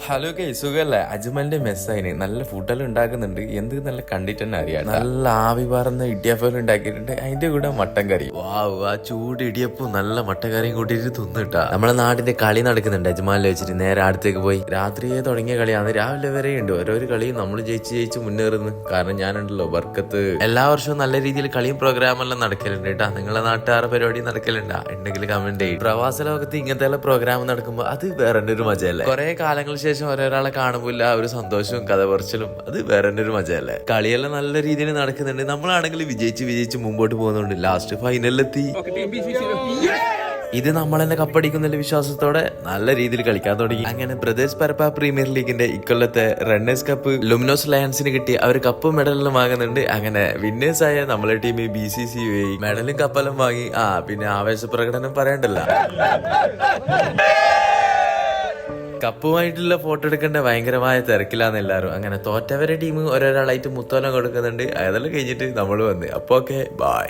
Hello കൈ സുഖല്ലേ? അജ്മലിന്റെ മെസ്സായിന് നല്ല ഫുഡെല്ലാം ഉണ്ടാക്കുന്നുണ്ട്. എന്ത് നല്ല കണ്ടിട്ട് തന്നെ അറിയാം. നല്ല ആവി പറന്ന് ഇടിയപ്പം ഉണ്ടാക്കിയിട്ടുണ്ട്. അതിന്റെ കൂടെ മട്ടൻ കറി. വാവ്, ആ ചൂട് ഇടിയപ്പവും നല്ല മട്ടൻ കറിയും കൂട്ടിയിട്ട് തിന്നിട്ടാ. നമ്മളെ നാടിന്റെ കളി നടക്കുന്നുണ്ട് അജ്മാലിൽ വെച്ചിട്ട്. നേരെ അടുത്തേക്ക് പോയി. രാത്രിയെ തുടങ്ങിയ കളിയാണ്, രാവിലെ വരെ ഉണ്ട്. ഓരോരോ കളിയും നമ്മൾ ജയിച്ച് മുന്നേറുന്നു. കാരണം ഞാനുണ്ടല്ലോ ബർക്കത്ത്. എല്ലാ വർഷവും നല്ല രീതിയിൽ കളിയും പ്രോഗ്രാമെല്ലാം നടക്കലുണ്ട് കേട്ടാ. നിങ്ങളെ നാട്ടുകാരുടെ പരിപാടി നടക്കലുണ്ടാ ഉണ്ടെങ്കിൽ കമന്റ് ചെയ്യും. പ്രവാസ ലോകത്ത് ഇങ്ങനത്തെ പ്രോഗ്രാം നടക്കുമ്പോ അത് വേറെ ഒരു മജയല്ലേ. കുറെ കാലങ്ങൾക്ക് ശേഷം ഒരാളെ കാണുമ്പോൾ ആ ഒരു സന്തോഷവും കഥ പറച്ചിലും അത് വേറെ ഒരു മജയല്ലേ. കളിയെല്ലാം നല്ല രീതിയിൽ നടക്കുന്നുണ്ട്. നമ്മളാണെങ്കിൽ വിജയിച്ച് മുമ്പോട്ട് പോകുന്നുണ്ട്. ലാസ്റ്റ് ഫൈനലിലെത്തി. ഇത് നമ്മൾ തന്നെ കപ്പടിക്കുന്ന വിശ്വാസത്തോടെ നല്ല രീതിയിൽ കളിക്കാൻ തുടങ്ങി. അങ്ങനെ ബ്രദേഴ്സ് പരപ്പ പ്രീമിയർ ലീഗിന്റെ ഇക്കൊല്ലത്തെ റണ്ണേഴ്സ് കപ്പ് ലുമിനോസ് ലയൺസിന് കിട്ടി. അവർ കപ്പും മെഡലും വാങ്ങുന്നുണ്ട്. അങ്ങനെ വിന്നേഴ്സ് ആയ നമ്മളെ ടീം BCCA മെഡലും കപ്പെല്ലാം വാങ്ങി. പിന്നെ ആവേശ പ്രകടനം പറയണ്ടല്ലോ. കപ്പുമായിട്ടുള്ള ഫോട്ടോ എടുക്കേണ്ട ഭയങ്കരമായ തിരക്കിലാന്ന് എല്ലാവരും. അങ്ങനെ തോറ്റവരെ ടീം ഓരോരാളായിട്ട് മുത്തോലം കൊടുക്കുന്നുണ്ട്. അതെല്ലാം കഴിഞ്ഞിട്ട് നമ്മൾ വന്ന്. അപ്പൊ ഓക്കെ, ബൈ.